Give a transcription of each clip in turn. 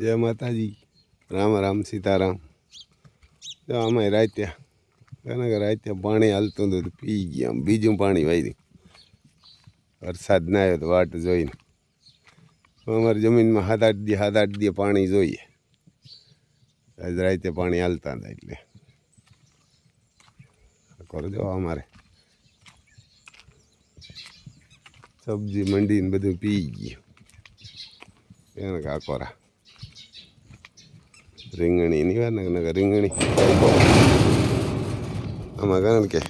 જય માતાજી, રામ રામ સીતારામ. જો અમે રાત્યા પાણી હાલતું હતું, પી ગયા. બીજું પાણી વાર્યું. વરસાદ ના આવ્યો તો વાટ જોઈને. અમારી જમીનમાં 7-8 દી પાણી જોઈએ. આજ રાતે પાણી હાલતા હતા એટલે કરજો. અમારે સબ્જી મંડી ને બધું પી ગયું. એને કાકોરા રીંગણી ની વાર ને રીંગણી આમાં કારણ કે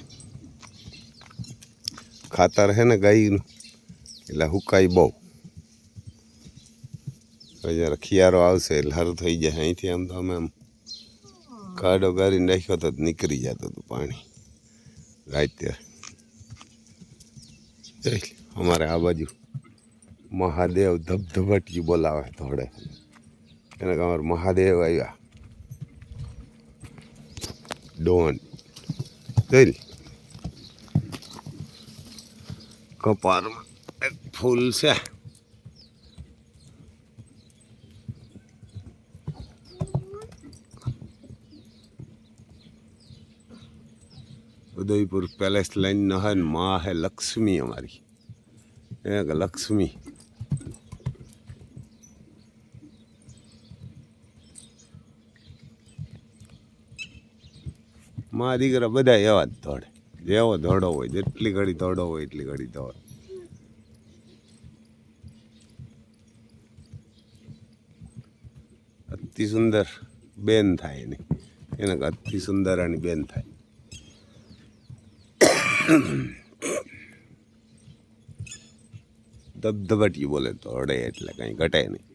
ખાતર છે ને ગાયનું એટલે હુકાઈ બહુ. જ્યારે ખિયારો આવશે એટલે સારું થઈ જાય. અહીંથી આમ તો અમે આમ કાઢો ગારીને રાખ્યો તો નીકળી જતું હતું પાણી રાતે. અમારે આ બાજુ મહાદેવ ધબધબટિયું બોલાવે થોડે. એને અમારે મહાદેવ આવ્યા. ડોન જોઈ કપારમાં એક ફૂલ છે. ઉદયપુર પેલેસ લાઈન ન હે માં હે લક્ષ્મી અમારી. એક લક્ષ્મી માં દીકરા બધા એવા જ દોડે. જેવો દોડો હોય, જેટલી ઘડી દોડો હોય એટલી ઘડી દોડે. અતિ સુંદર બેન થાય એની. એને અતિ સુંદરાની બેન થાય. ધબધબટિયું બોલે દોડે એટલે કંઈ ઘટે નહીં.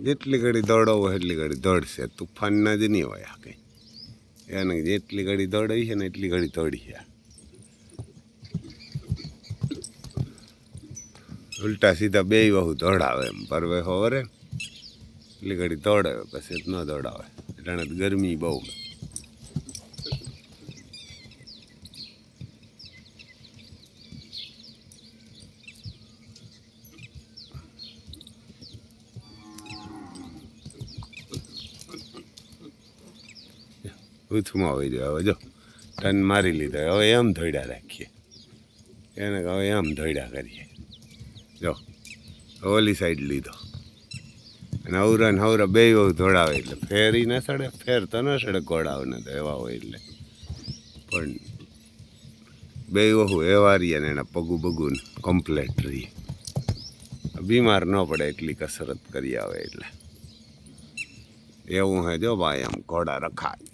જેટલી ઘડી દોડો હોય એટલી ઘડી દોડશે. તુફાનના જ નહીં હોય આ કંઈ. એને જેટલી ઘડી દોડાવી છે ને એટલી ઘડી દોડી છે. ઉલટા સીધા બે વહુ દોડાવે એમ પરવે હોરે એટલી ઘડી દોડાવે, પછી ન દોડાવે. એટલે ગરમી બહુ. ઉથમાં હોય જાય. હવે જો ટન મારી લીધો. હવે એમ ધોડ્યા રાખીએ. એને હવે એમ ધોડ્યા કરીએ. જો ઓલી સાઈડ લીધો અને હવરા ને હવરા બે વહુ દોડાવે એટલે ફેરી ના સડે. ફેર તો ન સડે ઘોડાવે ને તો એવા હોય એટલે. પણ બે વહુ એવા રહીએ ને એના પગું બગું કમ્પ્લેટ રહીએ. બીમાર ન પડે એટલી કસરત કરી આવે એટલે એવું હે. જો ભાઈ આમ ઘોડા રખાય.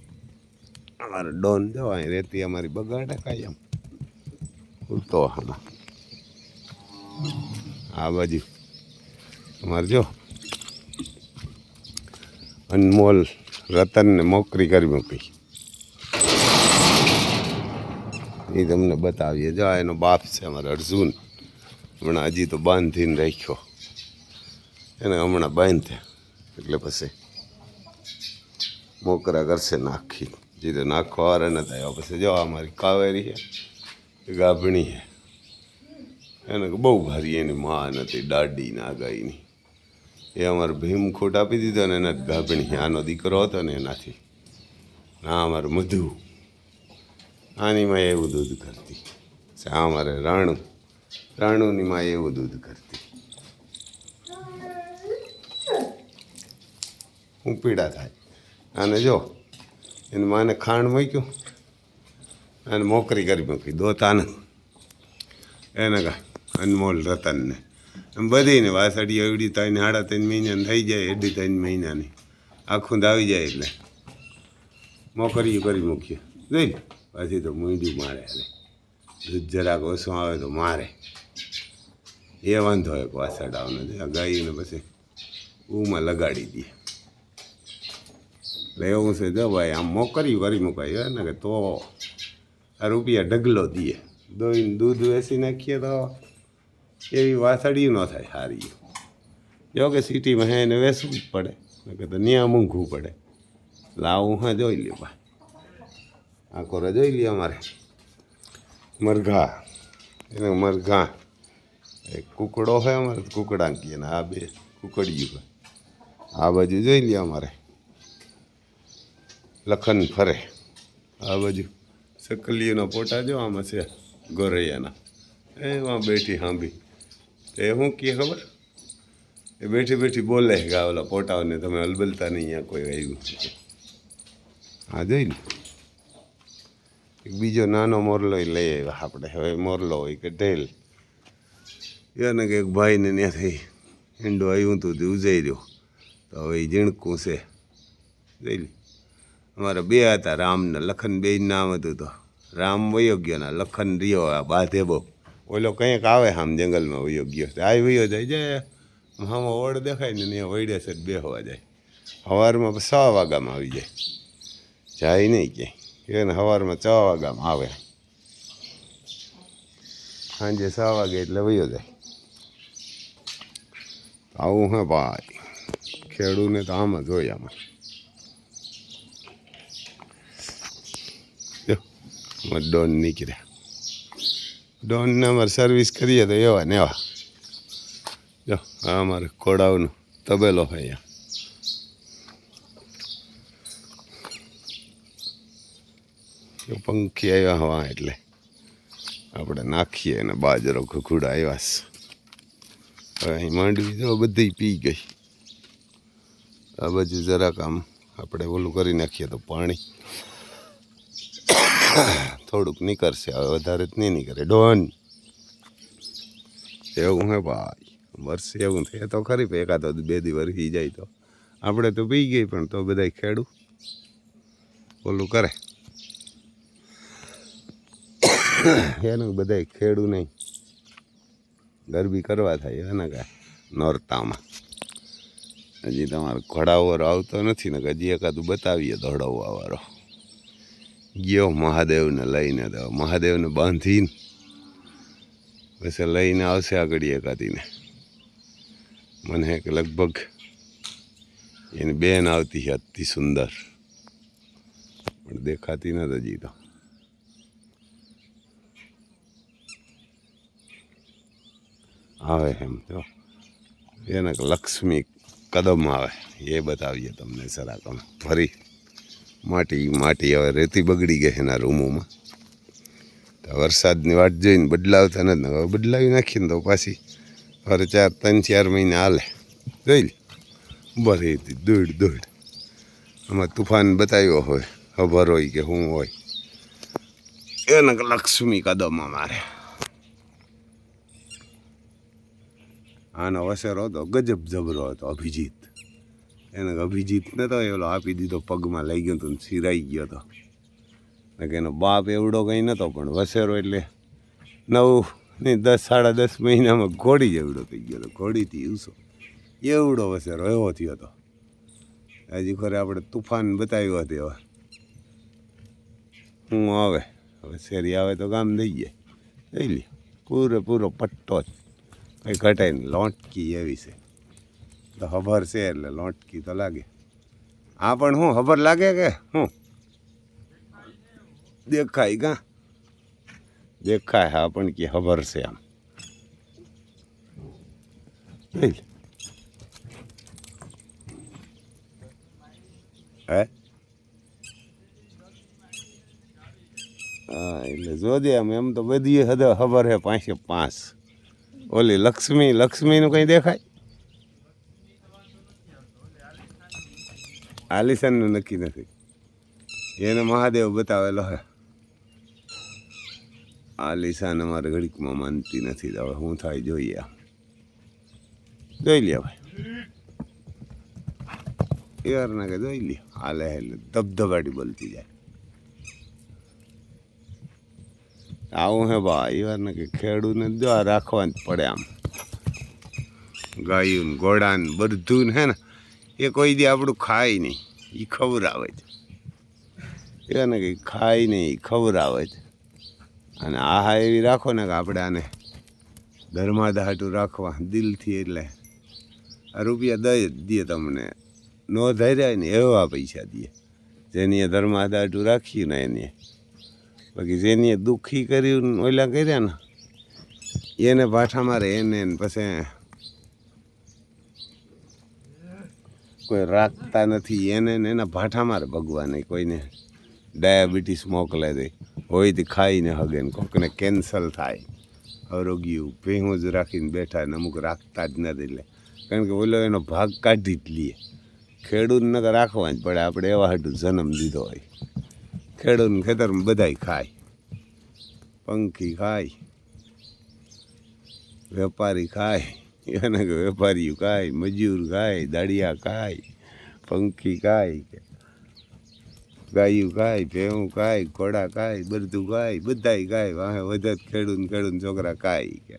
અમારે ડોન જો અહીં રેતી અમારી બગાડે કાંઈ એમ ઉલતો આમાં. આ બાજુ અમારે જો અનમોલ રતનને નોકરી કરી મૂકી. એ તમને બતાવીએ. જો એનો બાપ છે અમારે અર્જુન. હમણાં હજી તો બાંધીને રાખ્યો. એને હમણાં બાંધ્યા એટલે પછી મોકરા કરશે નાખી. જે તો નાખવા વાળા નથી આવ્યા. પછી જો અમારી કાવેરી છે, ગાભણી છે. એને બહુ ભારી એની માં નથી, દાડી ના ગાયની. એ અમારે ભીમ ખોટ આપી દીધો ને એના ગાભણી. આનો દીકરો હતો ને એનાથી. ના અમારે મધુ આની માં એવું દૂધ કરતી. આ અમારે રાણુની માં એવું દૂધ કરતી. હું પીડા થાય. અને જો એની માને ખાંડ મૂક્યું અને નોકરી કરી મૂકી દોતાને. એને કા અનમોલ રતનને એમ બધીને વાસળી એવડી 3-3.5 મહિનાની થઈ જાય. એડી 3 મહિનાની આખું આવી જાય એટલે મોકરીયું કરી મૂકીએ. જોઈ પછી તો મૂંડ્યું મારે. એટલે દૂધ જરાક ઓછું આવે તો મારે. એ વાંધો એક વાસડાઓને ગાયને પછી ઉમાં લગાડી દઈએ. એટલે એવું છે. જો ભાઈ આમ મોકરીયું કરી મુકાય ને કે તો આ રૂપિયા ઢગલો દઈએ. દોઈને દૂધ વેચી નાખીએ તો એવી વાસળીયું ન થાય સારી. જો કે સિટીમાં હે એને વેચવું જ પડે. કે તો ત્યાં મૂંઘવું પડે. લાવું હા જોઈ લ્યો બા આ કોરા જોઈ લ્યો અમારે મરઘા એને મરઘા એક કુકડો હોય અમારે કુકડા કીએ ને આ બે કુકડીયું આ બાજુ જોઈ લ્યો અમારે લખન ફરે આ બાજુ સકલીઓના પોટા જો આમાં છે ગોરૈયાના એમાં બેઠી હાંભી એ શું કહે ખબર એ બેઠી બેઠી બોલે કે આ ઓલા પોટાઓને તમે અલબલતા નહીં અહીંયા કોઈ આવ્યું હા જોઈ લો એક બીજો નાનો મોરલો લઈ આવ્યા આપણે હવે મોરલો હોય કે ઢેલ એને કે એક ભાઈને ત્યાંથી ઈંડો આવ્યું હતું તે ઉજાઈ રહ્યો તો હવે એ ઝીણકું છે જોઈ લે અમારા બે હતા રામને લખન બે નામ હતું તો રામ વયો ગયો ને લખન રહ્યો આ બાધે બહુ ઓલો કંઈક આવે આમ જંગલમાં વયો ગયો આ વયો જાય જાય આમાં ઓળ દેખાય ને ત્યાં વૈડે છે બેહવા જાય સવારમાં 6 વાગ્યામાં આવી જાય જાય નહીં ક્યાંય એને સવારમાં 6 વાગ્યામાં આવે સાંજે 6 વાગે એટલે વયો જાય આવું હે ભાઈ ખેડૂને તો આમ જ હોય આમાં ડોન નીકળ્યા ડોનને અમારે સર્વિસ કરીએ તો એવા ને એવા જો આ અમારે ઘોડાઓનો તબેલો હોય અહીંયા પંખી આવ્યા હવા એટલે આપણે નાખીએ અને બાજરો ઘૂડા આવ્યા હવે અહીં માંડવી જો બધી પી ગઈ આ બાજુ જરાક આમ આપણે ઓલું કરી નાખીએ તો પાણી થોડુંક નીકળશે હવે વધારે જ નહીં નીકળે ડોન એવું હે ભાઈ વર્ષે એવું થાય તો ખરી એકાદ 2 દી વરસી જાય તો આપણે તો પી ગઈ પણ તો બધા ખેડૂ ઓલું કરે એનું બધા ખેડૂ નહીં ગરબી કરવા થાય એના કાંઈ નોરતામાં હજી તમારો ઘોડાવાળો આવતો નથી ને હજી એકાદું બતાવીએ દોડાવવાવાળો ગયો મહાદેવને લઈને તો મહાદેવને બાંધીને પછી લઈને આવશે આગળ એકાદીને મને કે લગભગ એની બેન આવતી છે અતિ સુંદર પણ દેખાતી નથી હજી તો આવે એમ તો એને લક્ષ્મી કદમ આવે એ બતાવીએ તમને જરાક ફરી માટી હવે રેતી બગડી ગઈ એના રૂમોમાં તો વરસાદની વાટ જોઈને બદલાવતા નથી હવે બદલાવી નાખીને તો પાછી હવે 3-4 મહિના હાલે જોઈ લે બરી દોડ આમાં તુફાન બતાવ્યો હોય ખબર હોય કે શું હોય એને લક્ષ્મી કદમમાં મારે આનો વસેરો હતો ગજબ જબરો હતો અભિજીત એને અભિજીતને તો એલો આપી દીધો પગમાં લઈ ગયો તો સિરાઈ ગયો હતો કે એનો બાપ એવડો કંઈ નહોતો પણ વસેરો એટલે 9 નહીં 10 સાડા 10 મહિનામાં ઘોડી જેવડો થઈ ગયો હતો ઘોડીથી ઊંચો એવડો વસેરો એવો થયો હતો હજી ખરે આપણે તુફાન બતાવ્યો હતો હવે હું આવે હવે શેરી આવે તો કામ થઈ જાય લઈ લે પૂરેપૂરો પટ્ટો જ કંઈ ઘટાય ને લોટકી એવી છે તો ખબર છે એટલે લોટકી તો લાગે આ પણ શું ખબર લાગે કે શું દેખાય કાં દેખાય હા પણ કે ખબર છે આમ હે હા એટલે જોજે એમ તો બધી હદ ખબર છે 5 ઓલી લક્ષ્મીનું કંઈ દેખાય આલિશાનનું નક્કી નથી એને મહાદેવ બતાવેલો હે આલિશાન અમારે ઘડીકમાં માનતી નથી હવે શું થાય જોઈએ જોઈ લે ભાઈ યારના કે જોઈ લે હાલે એટલે ધબધબાટી બોલતી જાય આવું હે ભાઈ યારને કે ખેડૂને જો આ રાખવા જ પડે આમ ગાયું ને ઘોડા ને બધું હે ને એ કોઈ દી આપણું ખાય નહીં એ ખવડાવે છે એને કંઈ ખાય નહીં એ ખવડાવે છે અને આહા એવી રાખો ને કે આપણે આને ધર્માદાહાટું રાખવા દિલથી એટલે આ રૂપિયા દઈ દઈએ તમને નો ધર્યા ને એવા પૈસા દઈએ જેની ધર્મ દાટું રાખ્યું ને એને, બાકી જેની દુઃખી કર્યું ઓલા કર્યા ને એને ભાઠા મારે એને પછી કોઈ રાખતા નથી એને ને એના ભાઠા મારે ભગવાન કોઈને ડાયાબિટીસ મોકલે દે હોય તે ખાઈને હગે ને કોકને કેન્સલ થાય આરોગ્યું ભેહું જ રાખીને બેઠા ને અમુક રાખતા જ નથી એટલે કારણ કે ઓલો એનો ભાગ કાઢી જ લઈએ. ખેડૂતને તો રાખવા જ પડે, આપણે એવા હાટું જન્મ દીધો હોય. ખેડૂતને ખેતરમાં બધાય ખાય, પંખી ખાય, વેપારી ખાય, એને કે વેપારીઓ ખાય, મજૂર ખાય, દાડિયા ખાય, પંખી ખાય, ગાયું ખાય, ભેહું ખાય, ઘોડા ખાય, બધું ખાય, બધાય ખાય. વાહે વધત ખેડૂત છોકરા ખાય કે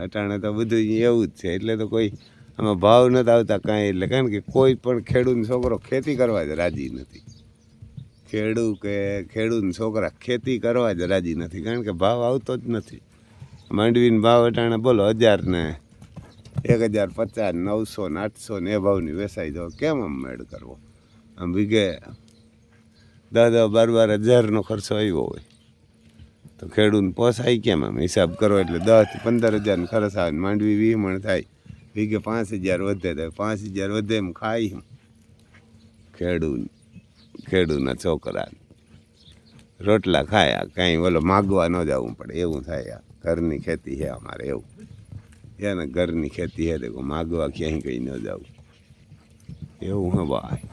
અટાણે તો બધું એવું જ છે. એટલે તો કોઈ આમાં ભાવ નથી આવતા કાંઈ. એટલે કારણ કે કોઈ પણ ખેડૂત છોકરો ખેતી કરવા જ રાજી નથી. ખેડૂત છોકરા ખેતી કરવા જ રાજી નથી, કારણ કે ભાવ આવતો જ નથી. માંડવીનો ભાવ અટાણે બોલો 1000 ને 1050 900 ને 800 ને એ ભાવની વેચાઈ જાવ, કેમ આમ મેળ કરવો? આમ વીઘે 10-12 હજારનો ખર્ચો આવ્યો હોય તો ખેડૂતને પોસાય કેમ? આમ હિસાબ કરો એટલે 10-15 હજારનો ખર્ચ આવે ને માંડવી 20 મણ થાય, વીઘે 5000 વધે તો 5000 વધે એમ ખાય ખેડૂતના છોકરા રોટલા ખાયા, કાંઈ ઓલો માગવા ન જવું પડે એવું થાય. ઘરની ખેતી છે અમારે એવું, એને ઘરની ખેતી છે તો માગવા ક્યાંય કંઈ ન જવું એવું. હા ભાઈ.